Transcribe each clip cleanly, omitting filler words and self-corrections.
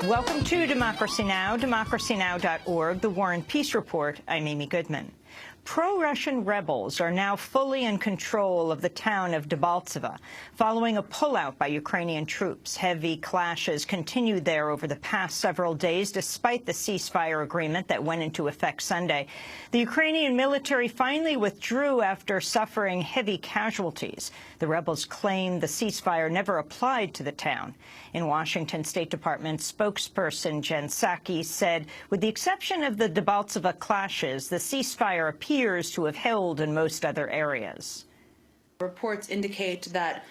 Welcome to Democracy Now!, democracynow.org, the War and Peace Report. I'm Amy Goodman. Pro-Russian rebels are now fully in control of the town of Debaltseve, following a pullout by Ukrainian troops. Heavy clashes continued there over the past several days, despite the ceasefire agreement that went into effect Sunday. The Ukrainian military finally withdrew after suffering heavy casualties. The rebels claim the ceasefire never applied to the town. In Washington, State Department spokesperson Jen Psaki said, with the exception of the Debaltseve clashes, the ceasefire appears to have held in most other areas. Reports indicate that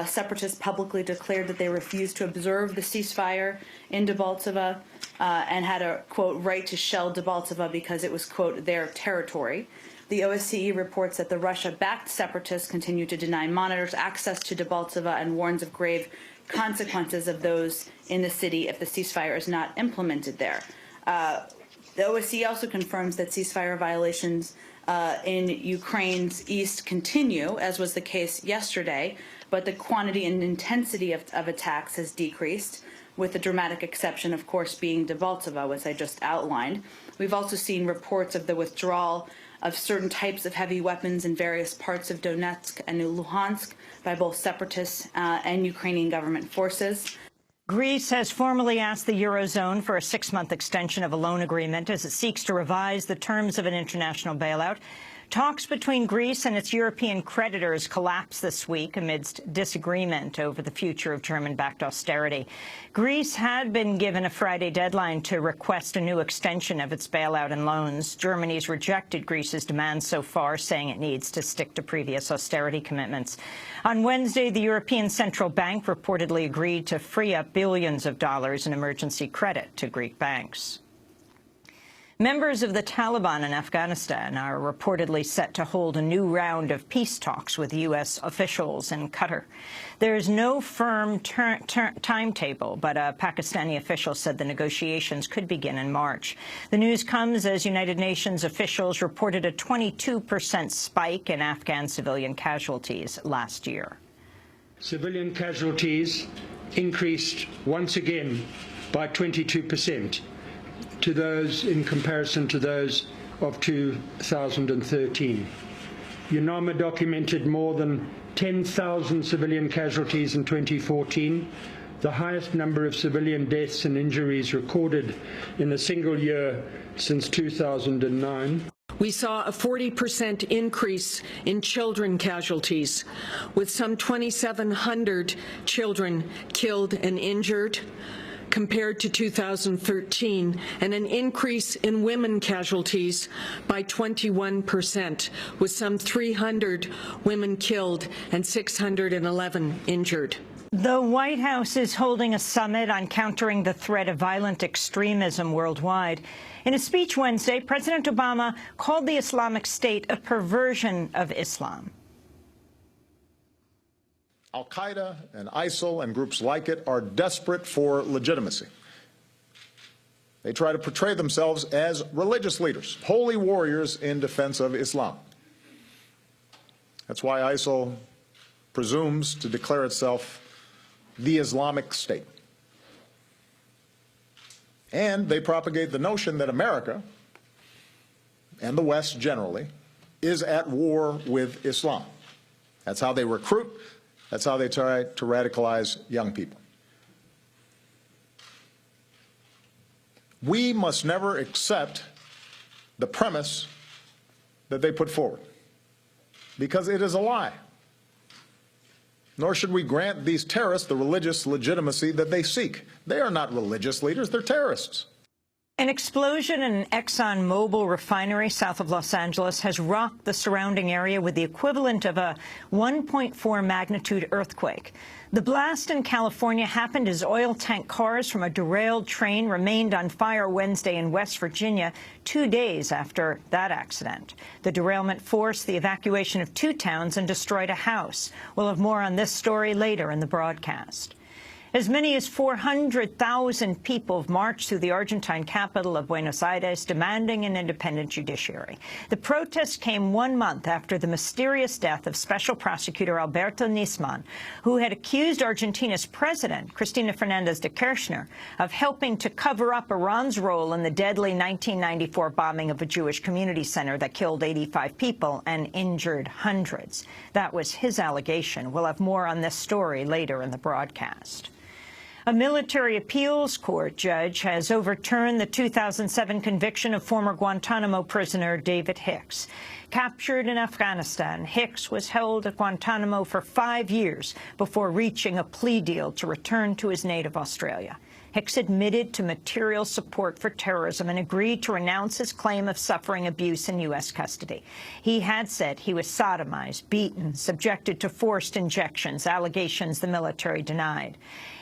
separatists publicly declared that they refused to observe the ceasefire in Debaltseve and had a, quote, right to shell Debaltseve because it was, quote, their territory. The OSCE reports that the Russia-backed separatists continue to deny monitors access to Debaltseve and warns of grave consequences of those in the city if the ceasefire is not implemented there. The OSCE also confirms that ceasefire violations in Ukraine's east continue, as was the case yesterday, but the quantity and intensity of attacks has decreased, with the dramatic exception, of course, being Debaltseve, as I just outlined. We've also seen reports of the withdrawal of certain types of heavy weapons in various parts of Donetsk and Luhansk by both separatists and Ukrainian government forces. Greece has formally asked the Eurozone for a 6-month extension of a loan agreement as it seeks to revise the terms of an international bailout. Talks between Greece and its European creditors collapsed this week amidst disagreement over the future of German-backed austerity. Greece had been given a Friday deadline to request a new extension of its bailout and loans. Germany's rejected Greece's demands so far, saying it needs to stick to previous austerity commitments. On Wednesday, the European Central Bank reportedly agreed to free up billions of dollars in emergency credit to Greek banks. Members of the Taliban in Afghanistan are reportedly set to hold a new round of peace talks with U.S. officials in Qatar. There is no firm timetable, but a Pakistani official said the negotiations could begin in March. The news comes as United Nations officials reported a 22% spike in Afghan civilian casualties last year. Civilian casualties increased once again by 22%. to those in comparison to those of 2013. UNAMA documented more than 10,000 civilian casualties in 2014, the highest number of civilian deaths and injuries recorded in a single year since 2009. We saw a 40% increase in children casualties, with some 2,700 children killed and injured, compared to 2013, and an increase in women casualties by 21%, with some 300 women killed and 611 injured. The White House is holding a summit on countering the threat of violent extremism worldwide. In a speech Wednesday, President Obama called the Islamic State a perversion of Islam. Al-Qaeda and ISIL and groups like it are desperate for legitimacy. They try to portray themselves as religious leaders, holy warriors in defense of Islam. That's why ISIL presumes to declare itself the Islamic State. And they propagate the notion that America, and the West generally, is at war with Islam. That's how they recruit. That's how they try to radicalize young people. We must never accept the premise that they put forward, because it is a lie. Nor should we grant these terrorists the religious legitimacy that they seek. They are not religious leaders, they're terrorists. An explosion in an Exxon Mobil refinery south of Los Angeles has rocked the surrounding area with the equivalent of a 1.4 magnitude earthquake. The blast in California happened as oil tank cars from a derailed train remained on fire Wednesday in West Virginia, 2 days after that accident. The derailment forced the evacuation of 2 towns and destroyed a house. We'll have more on this story later in the broadcast. As many as 400,000 people have marched through the Argentine capital of Buenos Aires demanding an independent judiciary. The protests came 1 month after the mysterious death of Special Prosecutor Alberto Nisman, who had accused Argentina's president, Cristina Fernández de Kirchner, of helping to cover up Iran's role in the deadly 1994 bombing of a Jewish community center that killed 85 people and injured hundreds. That was his allegation. We'll have more on this story later in the broadcast. A military appeals court judge has overturned the 2007 conviction of former Guantanamo prisoner David Hicks. Captured in Afghanistan, Hicks was held at Guantanamo for 5 years before reaching a plea deal to return to his native Australia. Hicks admitted to material support for terrorism and agreed to renounce his claim of suffering abuse in U.S. custody. He had said he was sodomized, beaten, subjected to forced injections, allegations the military denied.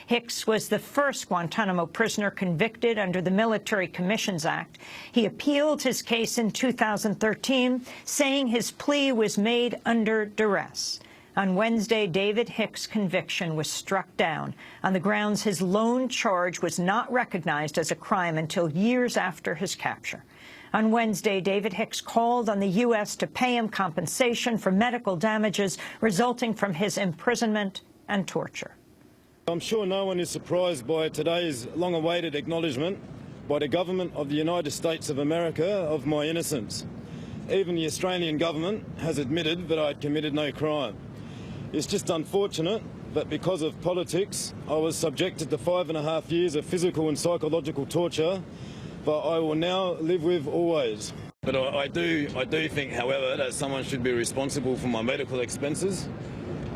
Hicks was the first Guantanamo prisoner convicted under the Military Commissions Act. He appealed his case in 2013, saying his plea was made under duress. On Wednesday, David Hicks' conviction was struck down on the grounds his lone charge was not recognized as a crime until years after his capture. On Wednesday, David Hicks called on the U.S. to pay him compensation for medical damages resulting from his imprisonment and torture. I'm sure no one is surprised by today's long-awaited acknowledgement by the government of the United States of America of my innocence. Even the Australian government has admitted that I had committed no crime. It's just unfortunate that because of politics, I was subjected to 5.5 years of physical and psychological torture that I will now live with always. But I do think, however, that someone should be responsible for my medical expenses.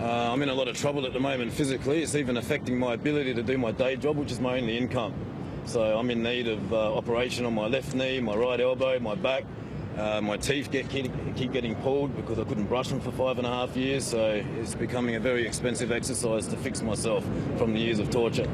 I'm in a lot of trouble at the moment physically. It's even affecting my ability to do my day job, which is my only income. So I'm in need of operation on my left knee, my right elbow, my back. My teeth keep getting pulled because I couldn't brush them for 5.5 years. So it's becoming a very expensive exercise to fix myself from the years of torture.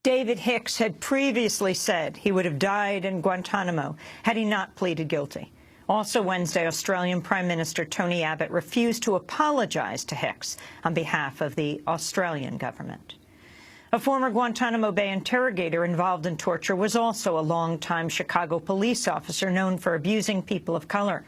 David Hicks had previously said he would have died in Guantanamo had he not pleaded guilty. Also Wednesday, Australian Prime Minister Tony Abbott refused to apologize to Hicks on behalf of the Australian government. A former Guantanamo Bay interrogator involved in torture was also a longtime Chicago police officer known for abusing people of color.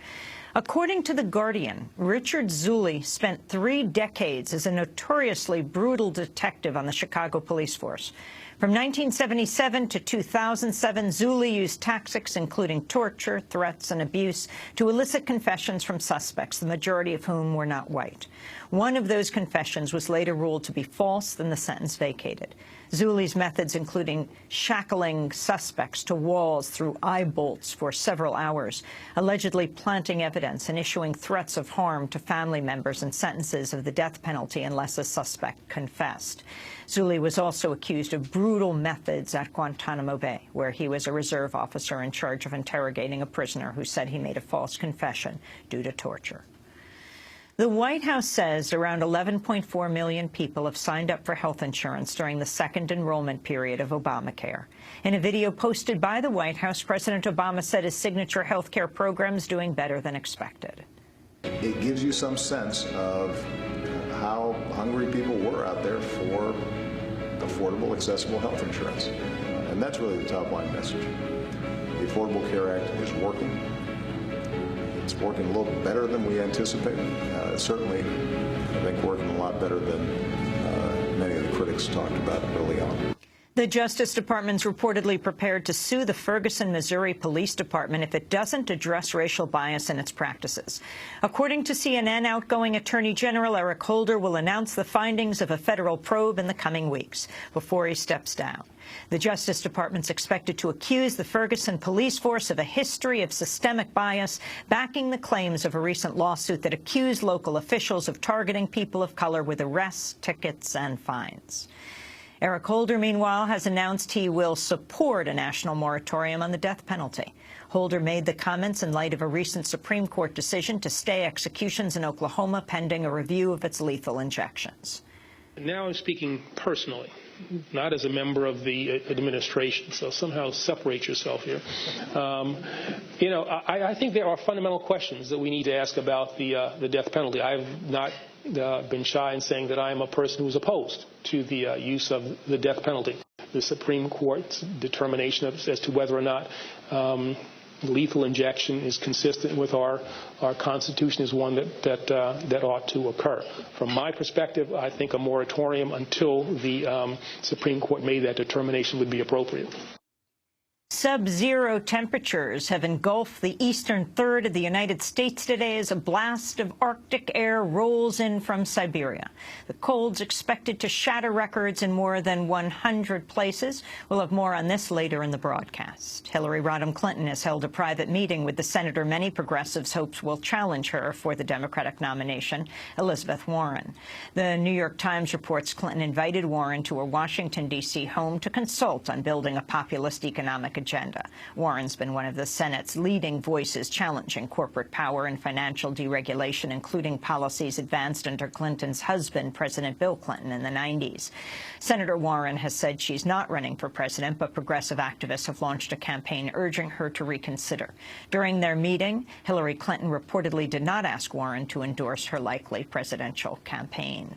According to The Guardian, Richard Zuley spent 3 decades as a notoriously brutal detective on the Chicago police force. From 1977 to 2007, Zuley used tactics including torture, threats, and abuse to elicit confessions from suspects, the majority of whom were not white. One of those confessions was later ruled to be false, then the sentence vacated. Zuley's methods including shackling suspects to walls through eye bolts for several hours, allegedly planting evidence and issuing threats of harm to family members and sentences of the death penalty unless a suspect confessed. Zuley was also accused of brutal methods at Guantanamo Bay, where he was a reserve officer in charge of interrogating a prisoner who said he made a false confession due to torture. The White House says around 11.4 million people have signed up for health insurance during the second enrollment period of Obamacare. In a video posted by the White House, President Obama said his signature health care program is doing better than expected. It gives you some sense of how hungry people were out there for affordable, accessible health insurance. And that's really the top line message. The Affordable Care Act is working. It's working a little better than we anticipated. Certainly, I think working a lot better than many of the critics talked about early on. The Justice Department's reportedly prepared to sue the Ferguson, Missouri Police Department if it doesn't address racial bias in its practices. According to CNN, outgoing Attorney General Eric Holder will announce the findings of a federal probe in the coming weeks before he steps down. The Justice Department's expected to accuse the Ferguson police force of a history of systemic bias, backing the claims of a recent lawsuit that accused local officials of targeting people of color with arrests, tickets, and fines. Eric Holder, meanwhile, has announced he will support a national moratorium on the death penalty. Holder made the comments in light of a recent Supreme Court decision to stay executions in Oklahoma pending a review of its lethal injections. Now I'm speaking personally, not as a member of the administration, so somehow separate yourself here. I think there are fundamental questions that we need to ask about the death penalty. I have not been shy in saying that I am a person who is opposed to the use of the death penalty. The Supreme Court's determination as to whether or not lethal injection is consistent with our Constitution is one that ought to occur. From my perspective, I think a moratorium until the Supreme Court made that determination would be appropriate. Sub-zero temperatures have engulfed the eastern third of the United States today as a blast of Arctic air rolls in from Siberia. The cold's expected to shatter records in more than 100 places. We'll have more on this later in the broadcast. Hillary Rodham Clinton has held a private meeting with the senator many progressives hope will challenge her for the Democratic nomination, Elizabeth Warren. The New York Times reports Clinton invited Warren to her Washington, D.C. home to consult on building a populist economic agenda. Warren's been one of the Senate's leading voices challenging corporate power and financial deregulation, including policies advanced under Clinton's husband, President Bill Clinton, in the 90s. Senator Warren has said she's not running for president, but progressive activists have launched a campaign urging her to reconsider. During their meeting, Hillary Clinton reportedly did not ask Warren to endorse her likely presidential campaign.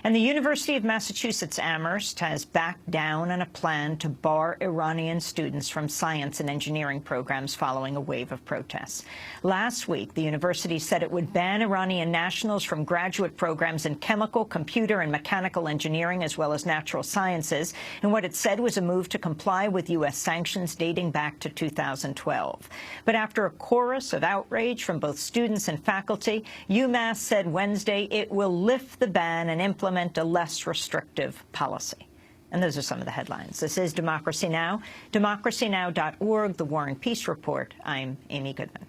And the University of Massachusetts Amherst has backed down on a plan to bar Iranian students from science and engineering programs following a wave of protests. Last week, the university said it would ban Iranian nationals from graduate programs in chemical, computer, and mechanical engineering, as well as natural sciences, in what it said was a move to comply with U.S. sanctions dating back to 2012. But after a chorus of outrage from both students and faculty, UMass said Wednesday it will lift the ban and implement a less restrictive policy. And those are some of the headlines. This is Democracy Now!, democracynow.org, The War and Peace Report. I'm Amy Goodman.